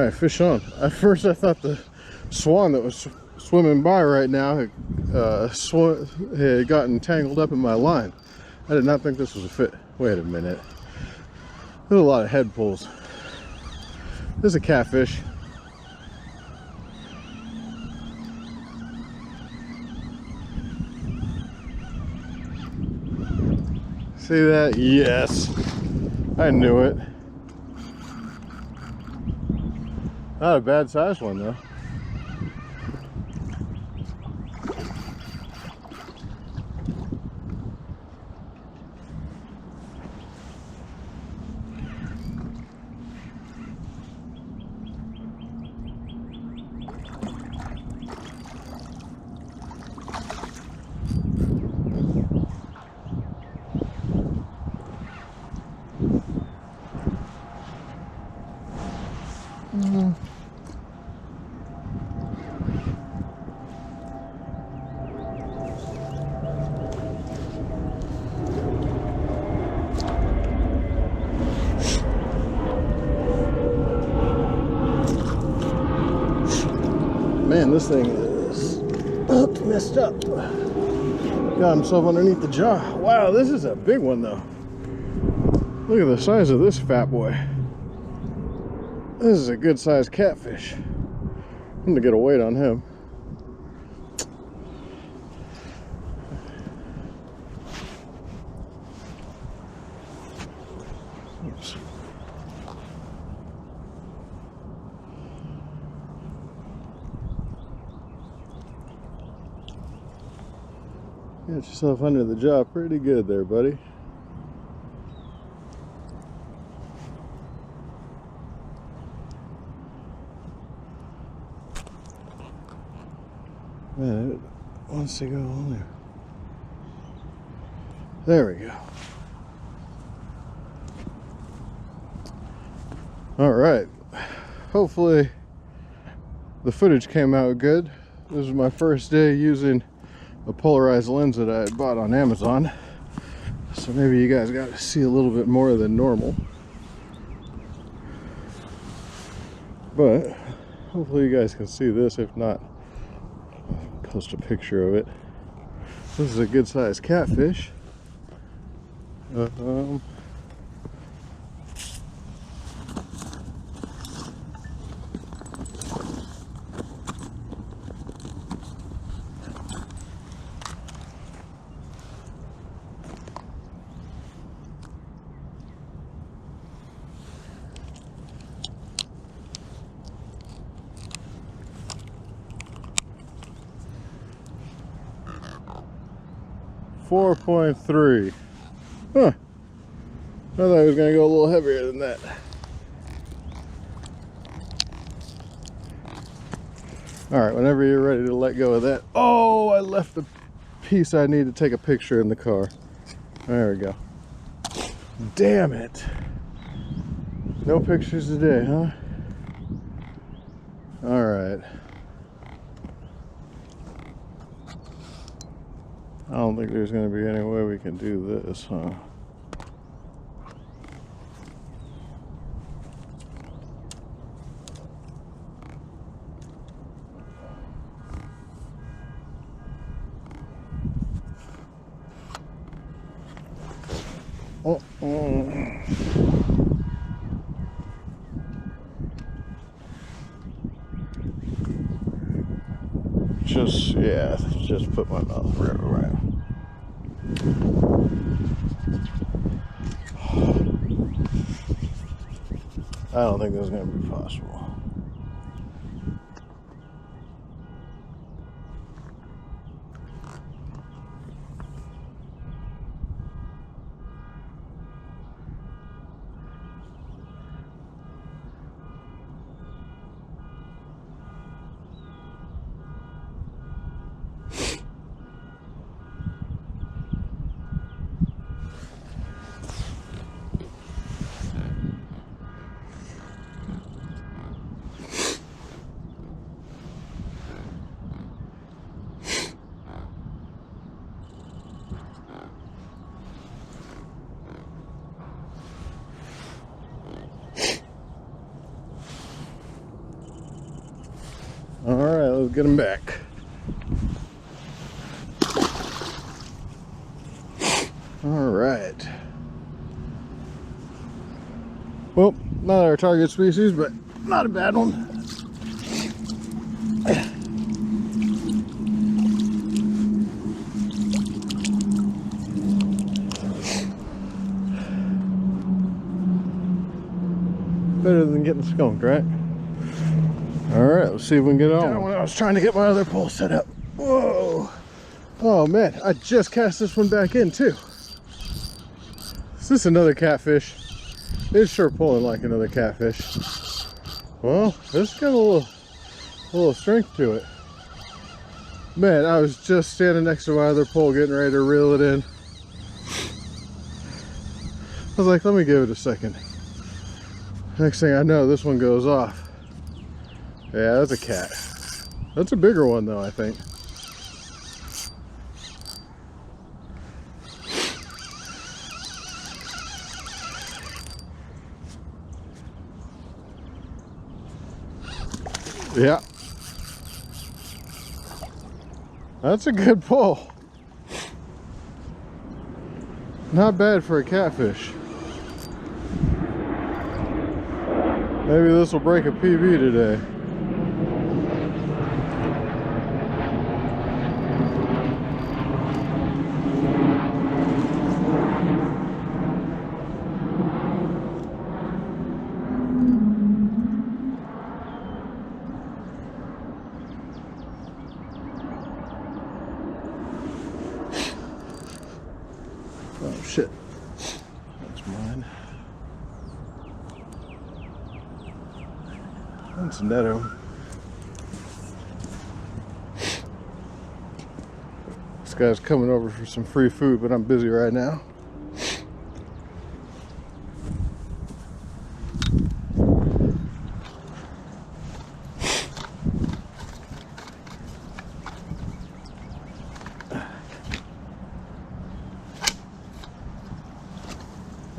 right, fish on. At first I thought the swan that was swimming by right now had gotten tangled up in my line. I did not think this was a fit. Wait a minute. There's a lot of head pulls. This is a catfish. See that? Yes. I knew it. Not a bad sized one though. Man, this thing is hooked, messed up. Got himself underneath the jaw. Wow, this is a big one though. Look at the size of this fat boy. This is a good sized catfish. I'm gonna get a weight on him. Oops. Got yourself under the jaw pretty good there, buddy. Man, it wants to go on there. There we go. All right. Hopefully the footage came out good. This is my first day using a polarized lens that I had bought on Amazon. So maybe you guys got to see a little bit more than normal. But hopefully you guys can see this. If not, I'll post a picture of it. This is a good sized catfish. 4.3. Huh. I thought it was going to go a little heavier than that. Alright, whenever you're ready to let go of that. Oh, I left the piece I need to take a picture in the car. There we go. Damn it. No pictures today, huh? Alright. I don't think there's going to be any way we can do this, huh? Just put my mouth right around. I don't think that's going to be possible. All right, let's get him back. All right. Well, not our target species, but not a bad one. Better than getting skunked, right? All right, let's see if we can get it on. When I was trying to get my other pole set up. Whoa. Oh man, I just cast this one back in too. Is this another catfish? It's sure pulling like another catfish. Well, this got a little strength to it. Man, I was just standing next to my other pole getting ready to reel it in. I was like, let me give it a second. Next thing I know, this one goes off. Yeah, that's a cat. That's a bigger one though, I think. Yeah. That's a good pull. Not bad for a catfish. Maybe this will break a PB today. Oh shit, that's mine. That's netto. This guy's coming over for some free food, but I'm busy right now.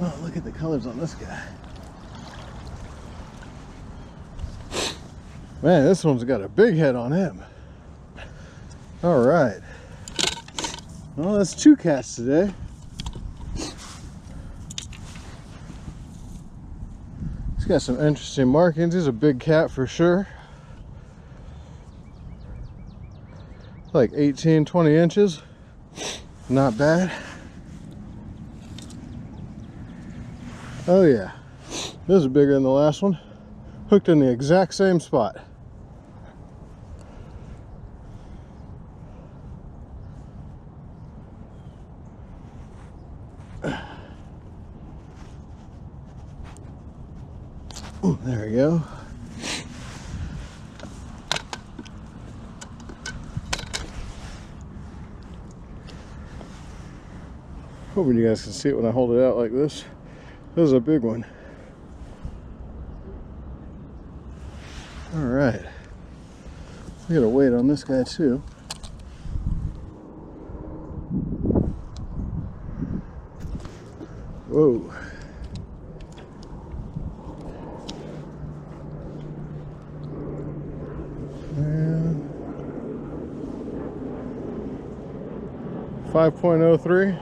Oh, look at the colors on this guy. Man, this one's got a big head on him. All right. Well, that's 2 cats today. He's got some interesting markings. He's a big cat for sure. Like 18, 20 inches. Not bad. Oh yeah, this is bigger than the last one. Hooked in the exact same spot. Ooh, there we go. Hoping you guys can see it when I hold it out like this. This is a big one. All right. We gotta wait on this guy too. Whoa. And 5.03.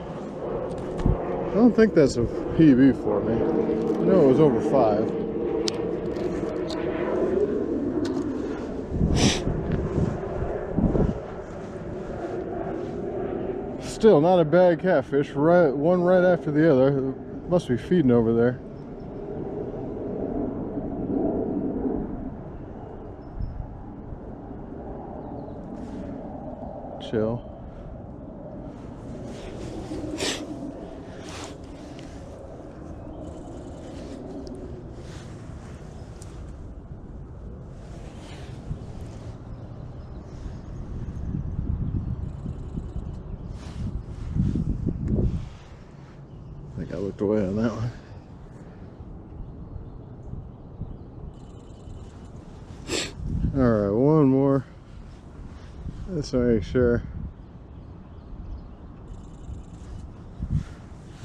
I don't think that's a PB for me. No, it was over 5. Still not a bad catfish. One right after the other. Must be feeding over there. Chill. I looked away on that one. All right, one more. Let's make sure.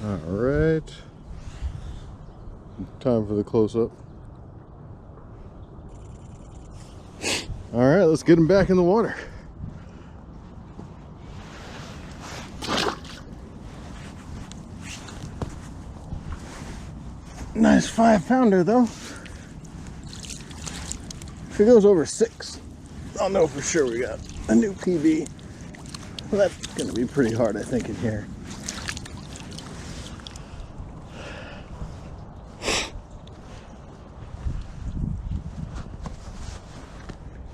All right. Time for the close-up. All right, let's get him back in the water. Nice 5-pounder though. If it goes over 6, I'll know for sure we got a new PB. Well, that's gonna be pretty hard, I think, in here.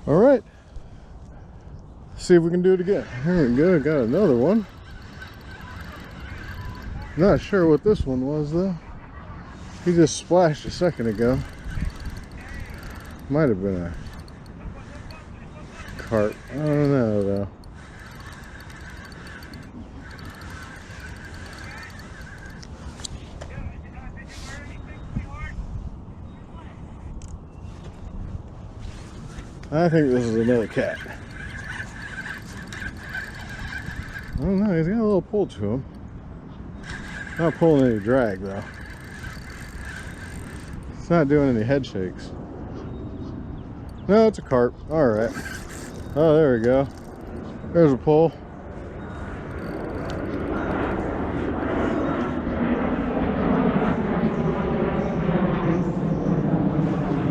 All right, see if we can do it again. Here we go, got another one. Not sure what this one was though. He just splashed a second ago. Might have been a carp. I don't know though. I think this is another cat. I don't know, he's got a little pull to him. Not pulling any drag though. It's not doing any head shakes. No, it's a carp. Alright. Oh, there we go. There's a pull.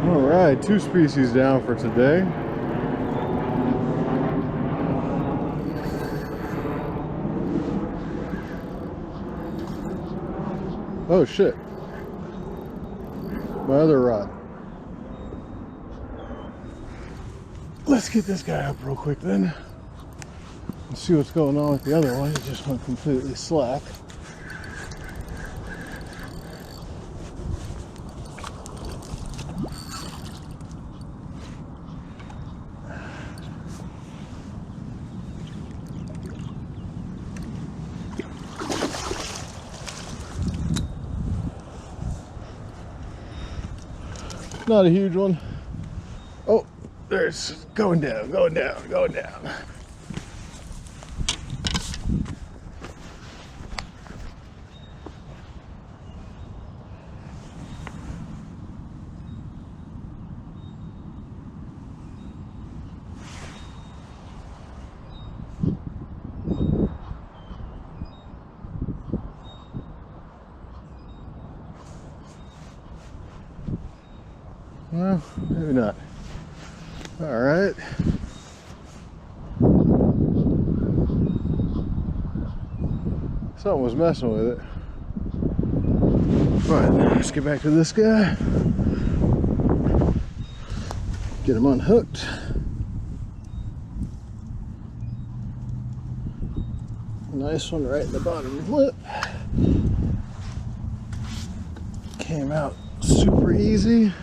Alright, 2 species down for today. Oh shit. My other rod. Let's get this guy up real quick then. And see what's going on with the other one. It just went completely slack. Not a huge one. Oh, there's going down, going down, going down. Well, maybe not. All right. Something was messing with it. But let's get back to this guy. Get him unhooked. Nice one right in the bottom lip. Came out super easy.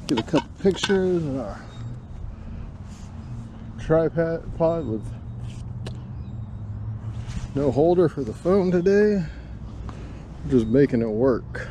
Get a couple pictures in our tripod with no holder for the phone today. Just making it work.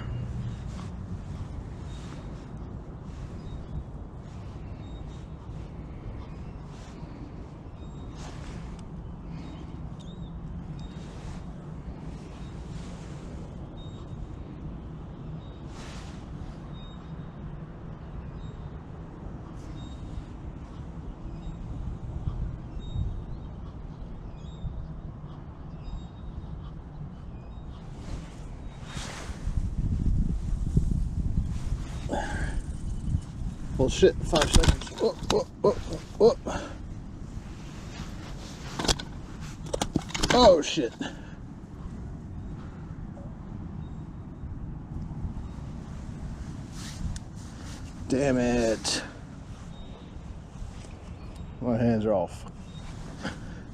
Well, shit, 5 seconds. Oh, oh, oh, oh, oh. Oh, shit. Damn it. My hands are all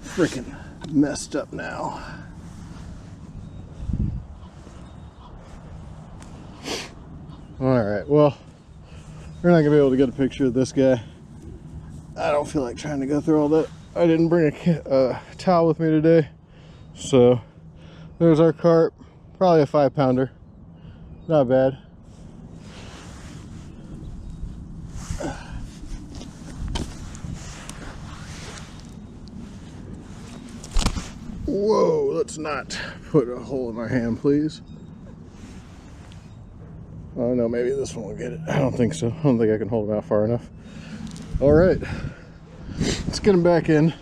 freaking messed up now. Alright, well, we're not gonna be able to get a picture of this guy. I don't feel like trying to go through all that. I didn't bring a towel with me today. So there's our carp. Probably a 5-pounder. Not bad. Whoa, let's not put a hole in our hand, please. Oh no, maybe this one will get it. I don't think so. I don't think I can hold him out far enough. All right, let's get him back in.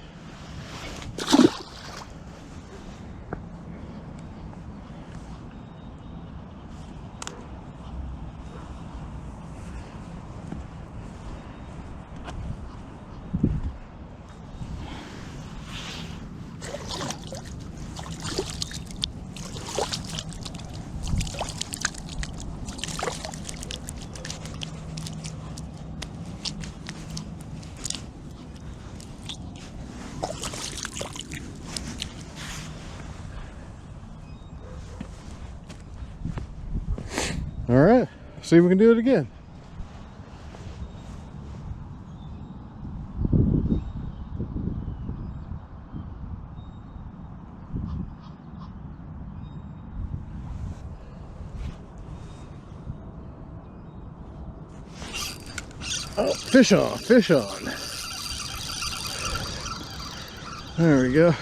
All right, see if we can do it again. Oh, fish on, fish on. There we go.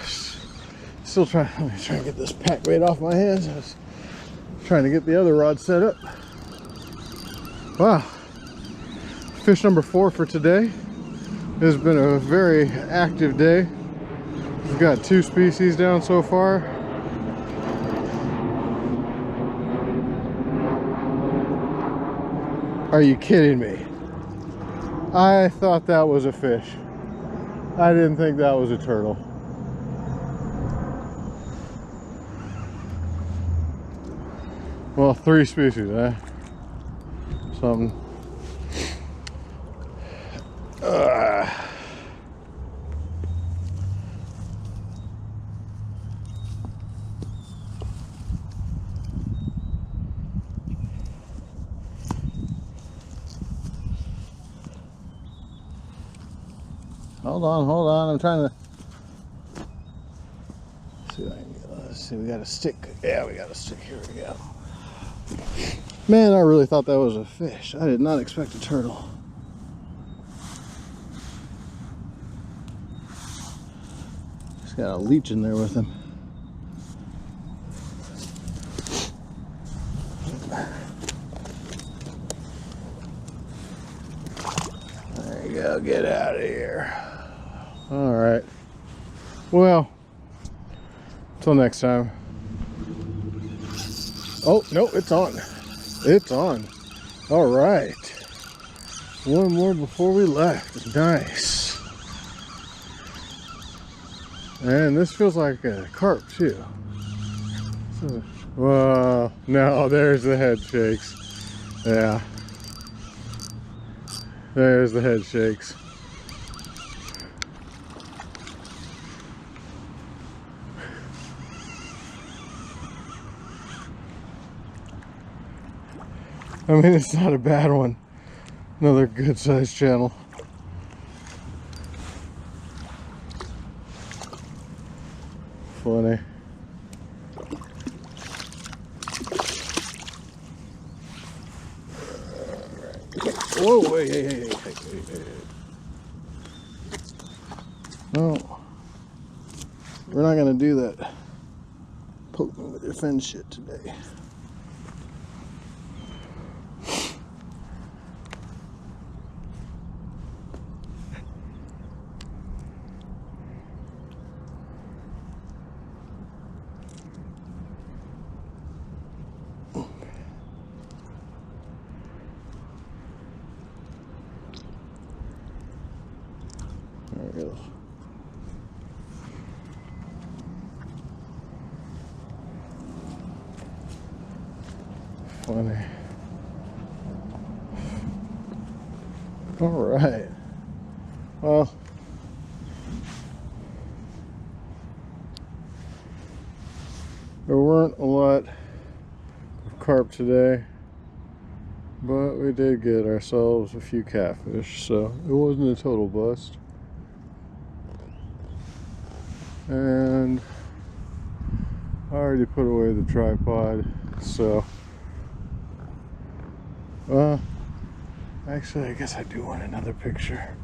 Still trying, let me try and get this pack weight off my hands. I was trying to get the other rod set up. Wow. Fish number 4 for today. It has been a very active day. We've got 2 species down so far. Are you kidding me? I thought that was a fish. I didn't think that was a turtle. Well, 3 species, eh? Something. Hold on. I'm trying to see if I can get, let's see, we got a stick. Yeah, we got a stick. Here we go. Man, I really thought that was a fish. I did not expect a turtle. He's got a leech in there with him. There you go, get out of here. All right. Well, until next time. Oh, no, it's on. It's on. All right. One more before we left. Nice. And this feels like a carp too. Well, no, there's the head shakes. Yeah. There's the head shakes. I mean, it's not a bad one. Another good sized channel. Funny. Whoa, hey. No, we're not gonna do that poking with your fin shit today. There it goes. Funny. All right. Well, there weren't a lot of carp today, but we did get ourselves a few catfish, so it wasn't a total bust. And I already put away the tripod, so actually I guess I do want another picture.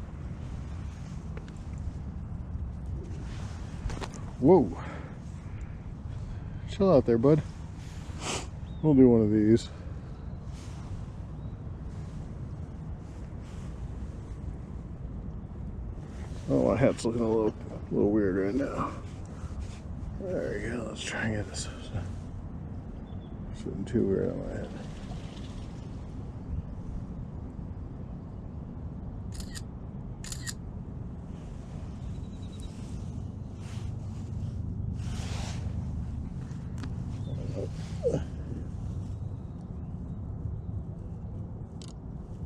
Whoa, Chill out there, bud. We'll do one of these. Oh, my head's looking a little weird right now. There we go. Let's try and get this. Sitting too weird on my head.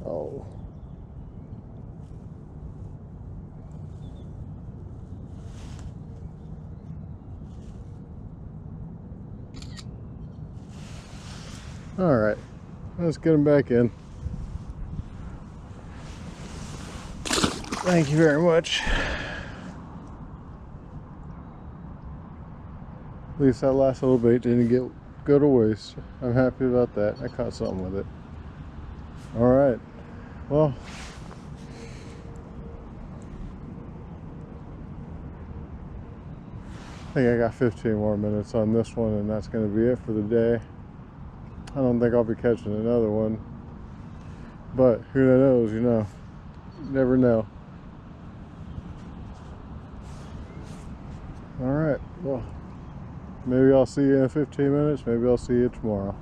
Oh. All right, let's get him back in. Thank you very much. At least that last little bait didn't go to waste. I'm happy about that. I caught something with it. All right, well, I think I got 15 more minutes on this one, and that's going to be it for the day. I don't think I'll be catching another one, but who knows, you know, never know. All right, well, maybe I'll see you in 15 minutes, maybe I'll see you tomorrow.